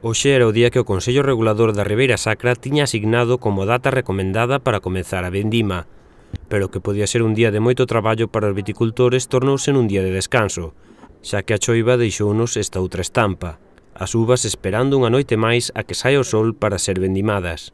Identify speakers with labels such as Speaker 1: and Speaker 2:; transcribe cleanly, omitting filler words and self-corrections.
Speaker 1: Hoxe era o día que o Consello Regulador da Ribeira Sacra tiña asignado como data recomendada para comezar a vendima, pero que podía ser un día de moito traballo para os viticultores tornouse nun día de descanso, xa que a choiva deixounos esta outra estampa, as uvas esperando unha noite máis a que saia o sol para ser vendimadas.